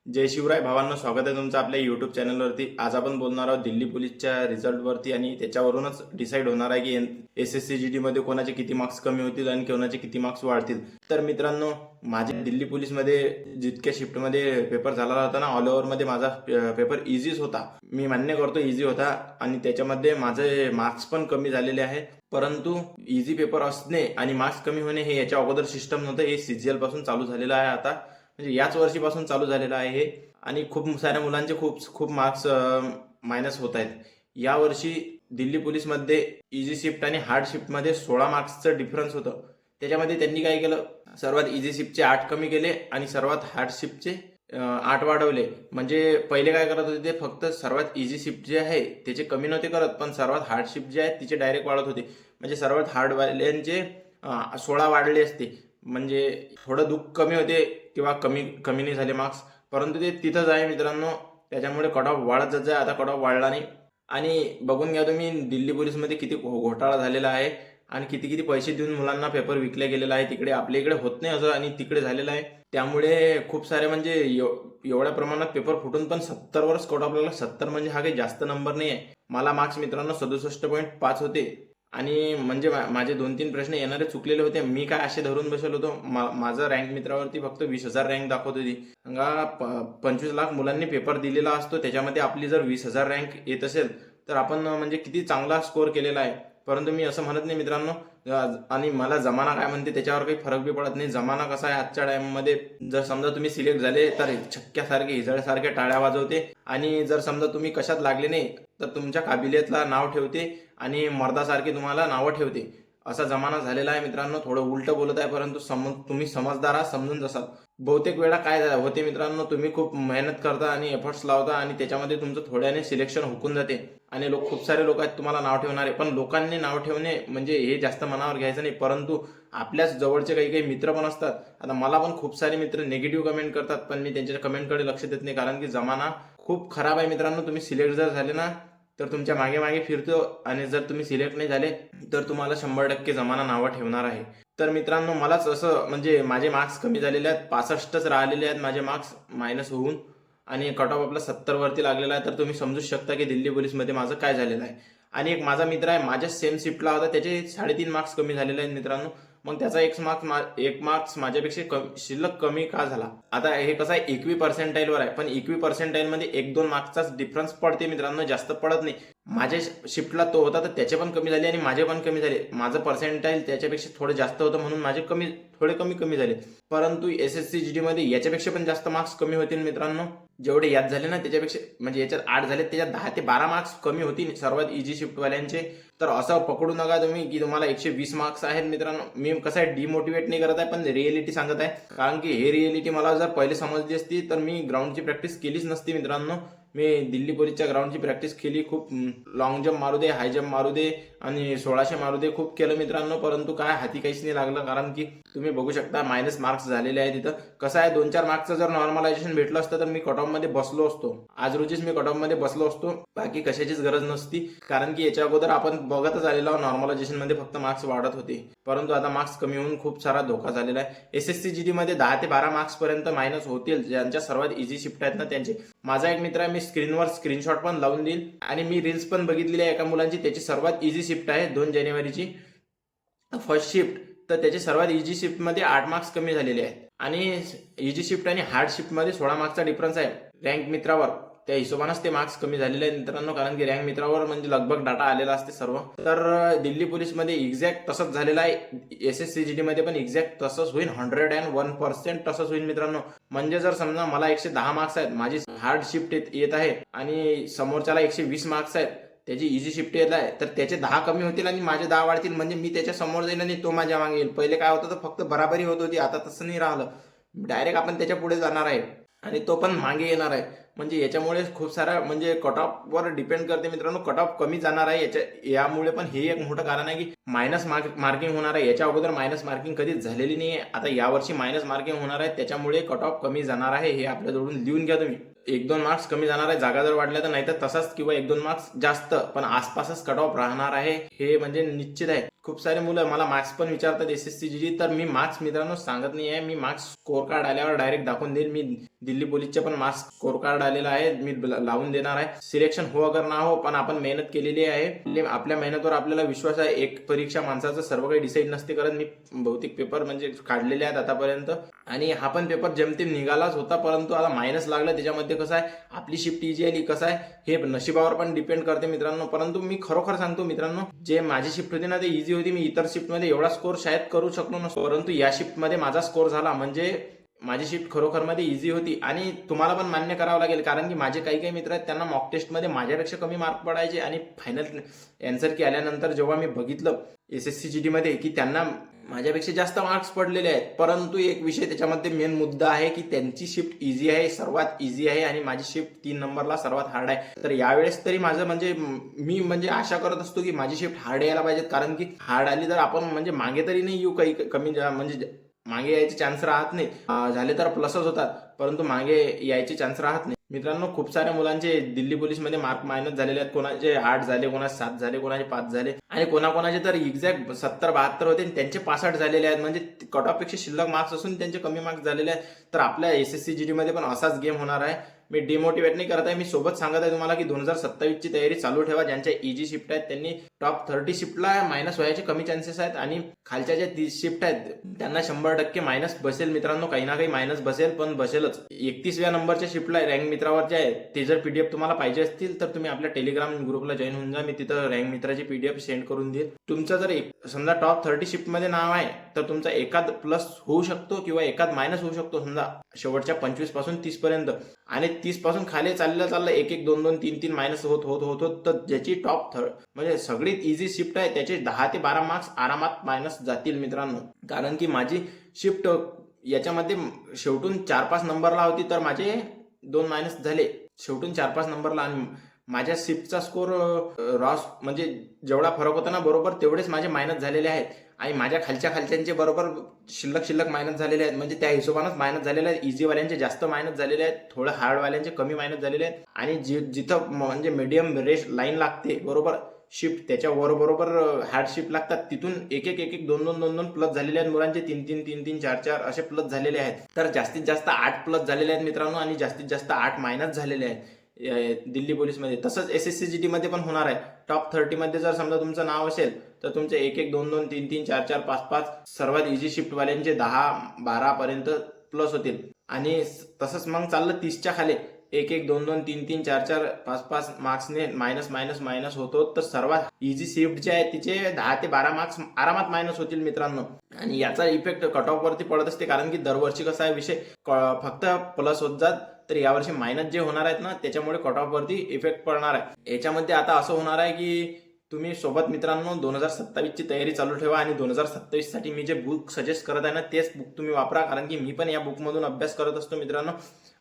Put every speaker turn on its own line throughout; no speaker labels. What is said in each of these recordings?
जय शिवराय भावांनो, स्वागत आहे तुमचं आपल्या यूट्यूब चॅनलवरती. आज आपण बोलणार आहोत दिल्ली पोलीसच्या रिझल्टवरती आणि त्याच्यावरूनच डिसाईड होणार आहे की SSC GD मध्ये कोणाचे किती मार्क्स कमी होतील आणि कोणाचे किती मार्क्स वाढतील. तर मित्रांनो, माझे दिल्ली पोलीसमध्ये जितक्या शिफ्टमध्ये पेपर झाला होता ना, ऑल ओव्हरमध्ये माझा पेपर इझीच होता. मी मान्य करतो इझी होता आणि त्याच्यामध्ये माझे मार्क्स पण कमी झालेले आहे. परंतु इझी पेपर असणे आणि मार्क्स कमी होणे हे याच्या अगोदर सिस्टम नव्हतं. हे CGL पासून चालू झालेलं आहे आता, म्हणजे याच वर्षीपासून चालू झालेलं आहे हे. आणि खूप साऱ्या मुलांचे खूप मार्क्स मायनस होत आहेत. यावर्षी दिल्ली पोलीसमध्ये इझी शिफ्ट आणि हार्ड शिफ्टमध्ये 16 मार्क्सचं डिफरन्स होतं. त्याच्यामध्ये त्यांनी काय केलं, सर्वात इझी शिफ्टचे 8 कमी केले आणि सर्वात हार्ड शिफ्टचे 8 वाढवले. म्हणजे पहिले काय करत होते ते फक्त सर्वात इझी शिफ्ट जे आहे त्याचे कमी नव्हते करत, पण सर्वात हार्ड शिफ्ट जे आहे तिचे डायरेक्ट वाढत होते. म्हणजे सर्वात हार्ड वाल्यांचे 16 वाढले असते. म्हणजे थोडं दुःख कमी होते किंवा कमी नाही झाले मार्क्स, परंतु ते तिथंच आहे मित्रांनो. त्याच्यामुळे कट ऑफ वाढत जात आहे. आता कट ऑफ वाढला नाही. आणि बघून घ्या तुम्ही दिल्ली पोलीसमध्ये किती घोटाळा झालेला आहे आणि किती पैसे देऊन मुलांना पेपर विकले गेलेला आहे. तिकडे आपल्या इकडे होत नाही असं आणि तिकडे झालेलं आहे. त्यामुळे खूप सारे म्हणजे एवढ्या प्रमाणात पेपर फुटून पण 70 वरच कट ऑफ लागला. 70 म्हणजे हा काही जास्त नंबर नाही आहे. मला मार्क्स मित्रांनो 67.5 होते आणि म्हणजे माझे 2-3 प्रश्न येणारे चुकलेले होते. मी काय असे धरून बसलो होतो. माझं रँक मित्रावरती फक्त 20,000 रँक दाखवत होती. सांगा 25 लाख मुलांनी पेपर दिलेला असतो, त्याच्यामध्ये आपली जर 20,000 रँक येत असेल तर आपण म्हणजे किती चांगला स्कोअर केलेला आहे. परंतु मी असं म्हणत नाही मित्रांनो. आणि मला जमाना काय म्हणते त्याच्यावर काही फरक बी पडत नाही. जमाना कसा आहे आजच्या टाइममध्ये, जर समजा तुम्ही सिलेक्ट झाले तर छक्क्यासारखे हिजळ्यासारखे टाळ्या वाजवते आणि जर समजा तुम्ही कशात लागले नाही तर तुमच्या काबिलियतला नाव ठेवते आणि मर्दासारखे तुम्हाला नावं ठेवते. असा जमाना झालेला आहे मित्रांनो. थोडं उलटं बोलत आहे, परंतु तुम्ही समजदार आहात, समजून जसाल. बहुतेक वेळा काय होते मित्रांनो, तुम्ही खूप मेहनत करता आणि एफर्ट्स लावता आणि त्याच्यामध्ये तुमचं थोड्याने सिलेक्शन हुकून जाते आणि खूप सारे लोक आहेत तुम्हाला नाव ठेवणारे. पण लोकांनी नाव ठेवणे म्हणजे हे जास्त मनावर घ्यायचं नाही. परंतु आपल्याच जवळचे काही मित्र पण असतात. आता मला पण खूप सारे मित्र निगेटिव्ह कमेंट करतात, पण मी त्यांच्या कमेंटकडे लक्ष देत नाही, कारण की जमाना खूप खराब आहे मित्रांनो. तुम्ही सिलेक्ट जर झाले ना तर तुमच्या मागे मागे फिरतो आणि जर तुम्ही सिलेक्ट नाही झाले तर तुम्हाला 100% जमाना नावं ठेवणार आहे. तर मित्रांनो, मलाच असं म्हणजे माझे मार्क्स कमी झालेले आहेत. 65च राहिलेले आहेत माझे मार्क्स मायनस होऊन आणि कट ऑफ आपला 70 वरती लागलेला आहे. तर तुम्ही समजू शकता की दिल्ली पोलीसमध्ये माझं काय झालेलं आहे. आणि एक माझा मित्र आहे, माझ्या सेम शिफ्टला होता, त्याचे 3.5 मार्क्स कमी झालेले आहेत मित्रांनो. मग त्याचा एक मार्क्स माझ्यापेक्षा शिल्लक कमी का झाला. आता हे कसं आहे, 21 पर्सेंटाईलवर आहे, पण 21 पर्सेंटाईलमध्ये 1-2 मार्क्सचाच डिफरन्स पडते मित्रांनो, जास्त पडत नाही. माझ्या शिफ्टला तो होता तर त्याचे पण कमी झाले आणि माझे पण कमी झाले. माझं पर्सेंटाईल त्याच्यापेक्षा थोडं जास्त होतं म्हणून माझे थोडे कमी झाले. परंतु SSC GD मध्ये याच्यापेक्षा पण जास्त मार्क्स कमी होतील मित्रांनो. जेवढे यात झाले ना त्याच्यापेक्षा, म्हणजे याच्यात 8 झाले त्याच्यात 10 ते 12 मार्क्स कमी होतील सर्वात इझी शिफ्टवाल्यांचे. तर असं पकडू नका तुम्ही की तुम्हाला 120 मार्क्स आहेत मित्रांनो. मी कसं आहे, डिमोटिवेट नाही करत आहे, पण रिअलिटी सांगत आहे. कारण की हे रिअलिटी मला जर पहिले समजली असती तर मी ग्राउंडची प्रॅक्टिस केलीच नसती मित्रांनो. मी दिल्ली पोलीसच्या ग्राउंडची प्रॅक्टिस केली. खूप लॉंग जम्प मारू दे, हाय जम्प मारू दे आणि 1600 मारू दे, खूप केलं मित्रांनो. परंतु काय हाती काहीच नाही लागलं, कारण की तुम्ही बघू शकता मायनस मार्क्स झालेले आहे तिथं. कसं आहे, 2-4 मार्क्सचं जर नॉर्मलायझेशन भेटलं असतं तर मी कट ऑफ मध्ये बसलो असतो. आज रोजीच मी कट ऑफ मध्ये बसलो असतो. बाकी कशाचीच गरज नसती, कारण की याच्या अगोदर आपण बघतच आलेलो नॉर्मलायझेशन मध्ये फक्त मार्क्स वाढत होते. परंतु आता मार्क्स कमी होऊन खूप सारा धोका झालेला आहे. SSC GD मध्ये 10 ते 12 मार्क्स पर्यंत मायनस होतील ज्यांच्या सर्वात इझी शिफ्ट आहेत ना त्यांचे. माझा एक मित्र आहे, मी स्क्रीनवर स्क्रीनशॉट पण लावून देईल आणि मी रील्स पण बघितलेली आहे एका मुलांची. त्याची सर्वात इझी शिफ्ट आहे 2 जानेवारीची फर्स्ट शिफ्ट. तर त्याची सर्वात इझी शिफ्टमध्ये 8 मार्क्स कमी झालेले आहेत आणि इझी शिफ्ट आणि हार्ड शिफ्टमध्ये 16 मार्क्सचा डिफरन्स आहे रँक मित्रावर. त्या हिशोबानंच ते मार्क्स कमी झालेले आहेत मित्रांनो, कारण की रँक मित्रावर म्हणजे लगभग डाटा आलेला असते सर्व. तर दिल्ली पोलीसमध्ये एक्झॅक्ट तसंच झालेलं आहे. SSC GD मध्ये पण एक्झॅक्ट तसंच होईल. 101% तसंच होईल मित्रांनो. म्हणजे जर समजा मला 110 मार्क्स आहेत, माझी हार्ड शिफ्ट येत आहे आणि समोरच्याला 120 मार्क्स आहेत, त्याची इझी शिफ्ट येत आहे, तर त्याचे 10 कमी होतील आणि माझे 10 वाढतील. म्हणजे मी त्याच्या समोर जाईल आणि तो माझ्या मागे येईल. पहिले काय होतं तर फक्त बराबरी होत होती, आता तसं नाही राहिलं. डायरेक्ट आपण त्याच्या पुढे जाणार आहे आणि तो पण मागे येणार आहे. म्हणजे याच्यामुळे खूप सारा म्हणजे कट ऑफवर डिपेंड करते मित्रांनो. कट ऑफ कमी जाणार आहे यामुळे पण हे एक मोठं कारण आहे की मायनस मार्किंग होणार आहे. याच्या अगोदर मायनस मार्किंग कधीच झालेली नाही आहे. आता यावर्षी मायनस मार्किंग होणार आहे, त्याच्यामुळे कट ऑफ कमी जाणार आहे. हे आपल्याजवळून लिहून घ्या तुम्ही. 1-2 मार्क्स कमी जाणार आहे, जागा जर वाढल्या तर, नाही तर तसाच किंवा 1-2 मार्क्स जास्त, पण आसपासच कट ऑफ राहणार आहे, हे म्हणजे निश्चित आहे. खूप सारे मुलं मला मार्क्स पण विचारतात एसएससी जीडी, तर मी मार्क्स मित्रांनो सांगत नाही आहे. मी मार्क्स स्कोर कार्ड आल्यावर डायरेक्ट दाखवून देईल. मी दिल्ली पोलीसचे पण मार्क्स स्कोर कार्ड आलेला आहे, मी लावून देणार आहे. सिलेक्शन हो अगर ना हो, पण आपण मेहनत केलेली आहे. आपल्या मेहनतीवर आपल्याला विश्वास आहे. एक परीक्षा माणसाचं सर्व काही डिसाईड नसते करत. मी भौतिक पेपर म्हणजे काढलेले आहेत आतापर्यंत, आणि हा पण पेपर जेमतेम निघालाच होता, परंतु आता मायनस लागला. त्याच्यामध्ये कसं आहे, आपली शिफ्ट इजी आली, कसं आहे हे नशिबावर पण डिपेंड करते मित्रांनो. परंतु मी खरोखर सांगतो मित्रांनो, जे माझी शिफ्ट होती ना ते इझी होती. मी इतर शिफ्टमध्ये एवढा स्कोर शायद करू शकलो नसतो, परंतु या शिफ्टमध्ये माझा स्कोर झाला. म्हणजे माझी शिफ्ट खरोखर मध्ये इझी होती. आणि तुम्हाला पण मान्य करावं लागेल, कारण की माझे काही काही मित्र आहेत त्यांना मॉक टेस्टमध्ये माझ्यापेक्षा कमी मार्क पडायचे, आणि फायनल अँसर की आल्यानंतर जेव्हा मी बघितलं एसएससी जीडी मध्ये की त्यांना माझ्यापेक्षा जास्त मार्क्स पडलेले आहेत. परंतु एक विषय त्याच्यामध्ये मेन मुद्दा आहे की त्यांची शिफ्ट इझी आहे, सर्वात इझी आहे, आणि माझी शिफ्ट 3 नंबरला सर्वात हार्ड आहे. तर यावेळेस तरी माझं म्हणजे मी आशा करत असतो की माझी शिफ्ट हार्ड यायला पाहिजेत, कारण की हार्ड आली तर आपण म्हणजे मागे तरी नाही येऊ, काही कमी म्हणजे मागे यायचे चान्स राहत नाही. झाले तर प्लसच होतात, परंतु मागे यायचे चान्स राहत नाही. मित्रांनो, खूप साऱ्या मुलांचे दिल्ली पोलीसमध्ये मार्क मायनस झालेले आहेत. कोणाचे 8 झाले, कोणाचे 7 झाले, कोणाचे 5 झाले, आणि कोणाकोणाचे तर एक्झॅक्ट 70-72 होते आणि त्यांचे 65 झालेले आहेत. म्हणजे कट ऑफ पेक्षा शिल्लक मार्क्स असून त्यांचे कमी मार्क्स झालेले आहेत. तर आपल्या एसएससी जीडी मध्ये पण असाच गेम होणार आहे. मी डिमोटिवेट नाही करत आहे, मी सोबत सांगत आहे तुम्हाला की 2027 ची तयारी चालू ठेवा. ज्यांच्या इजी शिफ्ट आहेत त्यांनी टॉप 30 शिफ्टला मायनस व्हायचे कमी चान्सेस आहेत, आणि खालच्या ज्या 30 शिफ्ट आहेत त्यांना 100% मायनस बसेल मित्रांनो. काही ना काही मायनस बसेल, पण बसेलच. 31व्या नंबरच्या शिफ्टला रँक मित्रावर जे आहे ते जर पीडीएफ तुम्हाला पाहिजे असतील तर तुम्ही आपल्या टेलिग्राम ग्रुपला जॉईन होऊन जा. मी तिथं रँक मित्राची पीडीएफ सेंड करून देईल. तुमचं जर समजा टॉप 30 शिफ्ट मध्ये नाव आहे तर तुमचा एकाद प्लस होऊ शकतो किंवा एकाद मायनस होऊ शकतो, समजा शेवटच्या 25 पासून 30 पर्यंत. आणि 30 पासून खाली चाललं 1-1, 2-2, 3-3 मायनस होत तर ज्याची टॉप म्हणजे सगळीत इझी शिफ्ट आहे त्याचे 10 ते 12 मार्क्स आरामात मायनस जातील मित्रांनो. कारण की माझी शिफ्ट याच्यामध्ये शेवटून 4-5 नंबरला होती, तर माझे 2 मायनस झाले शेवटून 4-5 नंबरला. आणि माझ्या शिफ्टचा स्कोर रॉस म्हणजे जेवढा फरक होता ना बरोबर तेवढेच माझे मायनस झालेले आहेत, आणि माझ्या खालच्यांचे बरोबर शिल्लक मायनस झालेले आहेत. म्हणजे त्या हिशोबानंच मायनस झालेले आहेत. इझीवाल्यांचे जास्त मायनस झालेले आहेत, थोडं हार्डवाल्यांचे कमी मायनस झालेले आहेत. आणि जिथं म्हणजे मीडियम रेश लाईन लागते बरोबर शिफ्ट, त्याच्या बरोबर हार्ड शिफ्ट लागतात, तिथून 1-1, 2-2 प्लस झालेले आहेत मुलांचे. 3-3, 3-3, 4-4 असे प्लस झालेले आहेत. तर जास्तीत जास्त 8 प्लस झालेले आहेत मित्रांनो, आणि जास्तीत जास्त 8 मायनस झालेले आहेत दिल्ली पोलीसमध्ये. तसंच एसएससी जीडी मध्ये पण होणार आहे. टॉप 30 मध्ये जर समजा तुमचं नाव असेल तर तुमचे 1-1, 2-2, 3-3, 4-4, 5-5 सर्वात इझी शिफ्ट वाल्यांचे 10-12 पर्यंत प्लस होतील. आणि तसंच मग चाललं 30च्या खाली 1-1, 2-2, 3-3, 4-4, 5-5 मार्क्सने मायनस होतो. तर सर्वात इझी शिफ्ट जे आहे तिचे 10 ते 12 मार्क्स आरामात मायनस होतील मित्रांनो. आणि याचा इफेक्ट कट ऑफ वरती पडत असते, कारण की दरवर्षी कसा आहे विषय फक्त प्लस होत जात, तर यावर्षी मायनस जे होणार आहेत ना त्याच्यामुळे कट ऑफ वरती इफेक्ट पडणार आहे. याच्यामध्ये आता असं होणार आहे की तुम्ही सोबत मित्रांनो 2027 ची तयारी चालू ठेवा, आणि 2027 साठी मी जे बुक सजेस्ट करत आहे ना तेच बुक तुम्ही वापरा, कारण की मी पण या बुकमधून अभ्यास करत असतो मित्रांनो.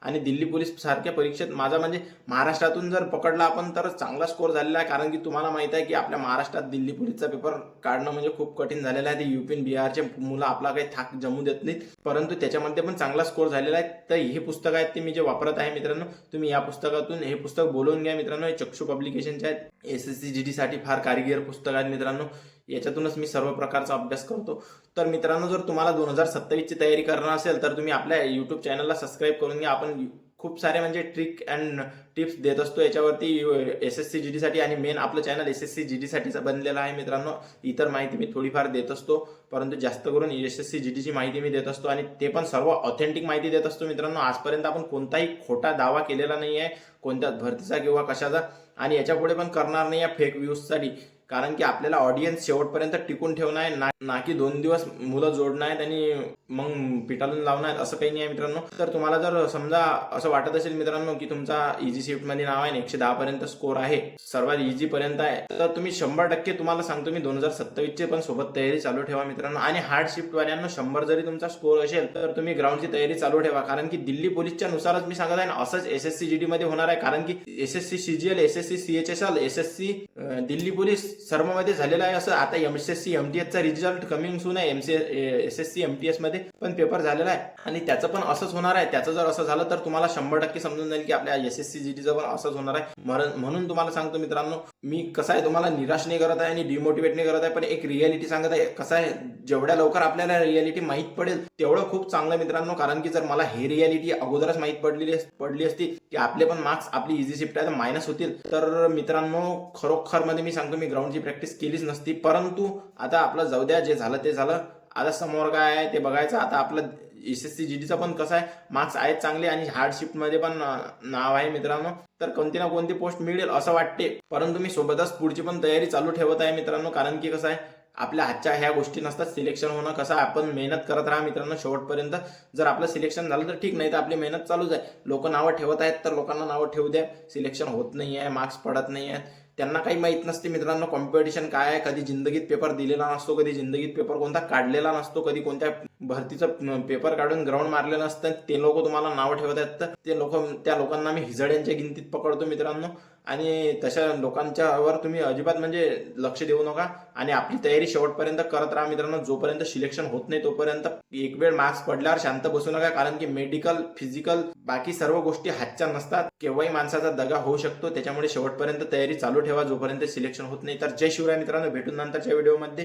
आणि दिल्ली पोलीस सारख्या परीक्षेत माझा म्हणजे महाराष्ट्रातून जर पकडला आपण तर चांगला स्कोर झालेला आहे, कारण की तुम्हाला माहित आहे की आपल्या महाराष्ट्रात दिल्ली पोलीसचा पेपर काढणं म्हणजे खूप कठीण झालेलं आहे. ते यूपी आणि बिहारचे मुलं आपला काही थाक जमू देत नाहीत, परंतु त्याच्यामध्ये पण चांगला स्कोर झालेला आहे. तर हे पुस्तक आहेत ते मी जे वापरत आहे मित्रांनो, तुम्ही या पुस्तकातून हे पुस्तक बोलवून घ्या मित्रांनो. हे चक्षु पब्लिकेशनचे आहेत, एसएससी जीडी साठी फार कारिगीर पुस्तक आहेत मित्रांनो. याच्यातूनच मी सर्व प्रकारचा अभ्यास करतो. तर मित्रांनो, जर तुम्हाला 2027 ची तयारी करणार असेल तर तुम्ही आपल्या युट्यूब चॅनलला सबस्क्राईब करून घ्या. आपण खूप सारे म्हणजे ट्रिक अँड टिप्स देत असतो याच्यावरती एसएससी जीडी साठी, आणि मेन आपलं चॅनल एसएससी जीडी साठीच बनलेलं आहे मित्रांनो. इतर माहिती मी थोडीफार देत असतो, परंतु जास्त करून एसएससी जीडीची माहिती मी देत असतो, आणि ते पण सर्व ऑथेंटिक माहिती देत असतो मित्रांनो. आजपर्यंत आपण कोणताही खोटा दावा केलेला नाही आहे कोणत्या भरतीचा किंवा कशाचा, आणि याच्यापुढे पण करणार नाही आहे फेक व्ह्यूजसाठी. कारण की आपल्याला ऑडियन्स शेवटपर्यंत टिकून ठेवणं आहे, ना की 2 दिवस मुलं जोडणं आहेत आणि मग पिटाळून लावणं आहेत, असं काही नाही आहे मित्रांनो. तर तुम्हाला जर समजा असं वाटत असेल मित्रांनो की तुमचा इझी शिफ्ट मध्ये नाव आहे, 110 पर्यंत स्कोर आहे, सर्वात इझी पर्यंत आहे, तर तुम्ही 100% तुम्हाला सांगतो मी 2027 चे पण सोबत तयारी चालू ठेवा मित्रांनो. आणि हार्ड शिफ्ट वाल्यांना 100 जरी तुमचा स्कोर असेल तर तुम्ही ग्राउंडची तयारी चालू ठेवा, कारण की दिल्ली पोलीसच्या नुसारच मी सांगत आहे. असंच एसएससी जीडी मध्ये होणार आहे, कारण की SSC CGL, SSC CHSL, SSC Delhi police सर्वमध्ये झालेला आहे. असं आता एमएसएससी एमटीएसचा रिझल्ट कमिंग सून आहे. एसएससी एमटीएस मध्ये पण पेपर झालेला आहे आणि त्याचं पण असंच होणार आहे. त्याचं जर असं झालं तर तुम्हाला 100% समजून जाईल की आपल्या एसएससी जीडीचं पण असंच होणार आहे. म्हणून तुम्हाला सांगतो मित्रांनो, मी कसं आहे तुम्हाला निराश नाही करत आहे आणि डिमोटिवेट नाही करत आहे, पण एक रियालिटी सांगत आहे. कसं आहे, जेवढ्या लवकर आपल्याला रियालिटी माहीत पडेल तेवढं खूप चांगलं मित्रांनो. कारण की जर मला हे रियालिटी अगोदरच माहीत पडली असती की आपले पण मार्क्स आपली इझी शिफ्ट आहे मायनस होतील, तर मित्रांनो खरोखर मध्ये मी सांगतो मी ग्राउंडची प्रॅक्टिस केलीच नसती. परंतु आता आपलं जाऊ द्या, जे झालं ते झालं. आता समोर काय आहे ते बघायचं. आता आपलं एसएससी जीडीचा पण कसं आहे, मार्क्स आहेत चांगले आणि हार्ड शिफ्ट मध्ये पण नाव आहे मित्रांनो, तर कोणती ना कोणती पोस्ट मिळेल असं वाटते. परंतु मी सोबतच पुढची पण तयारी चालू ठेवत आहे मित्रांनो. कारण की कसं आहे, आपल्या हातच्या ह्या गोष्टी नसतात सिलेक्शन होणं. कसं आपण मेहनत करत राहा मित्रांनो शेवटपर्यंत. जर आपलं सिलेक्शन झालं तर ठीक, नाही तर आपली मेहनत चालूच आहे. लोक नावं ठेवत आहेत तर लोकांना नावं ठेवू द्या. सिलेक्शन होत नाही आहे, मार्क्स पडत नाही आहेत, त्यांना काही माहीत नसते मित्रांनो कॉम्पिटिशन काय आहे. कधी जिंदगीत पेपर दिलेला नसतो, कधी जिंदगीत पेपर कोणता काढलेला नसतो, कधी कोणत्या भरतीचा पेपर काढून ग्राउंड मारलेलं असतं. ते लोक तुम्हाला नावं ठेवत आहेत, तर त्या लोकांना मी हिजड्यांच्या गिनतीत पकडतो मित्रांनो. आणि तशा लोकांच्यावर तुम्ही अजिबात म्हणजे लक्ष देऊ नका आणि आपली तयारी शेवटपर्यंत करत राहा मित्रांनो. जोपर्यंत सिलेक्शन होत नाही तोपर्यंत एक वेळ मार्क्स पडल्यावर शांत बसू नका. कारण की मेडिकल, फिजिकल, बाकी सर्व गोष्टी हातच्या नसतात. केव्हाही माणसाचा दगा होऊ शकतो. त्याच्यामुळे शेवटपर्यंत तयारी चालू ठेवा जोपर्यंत सिलेक्शन होत नाही. तर जय शिवराय मित्रांनो, भेटून नंतरच्या व्हिडिओमध्ये.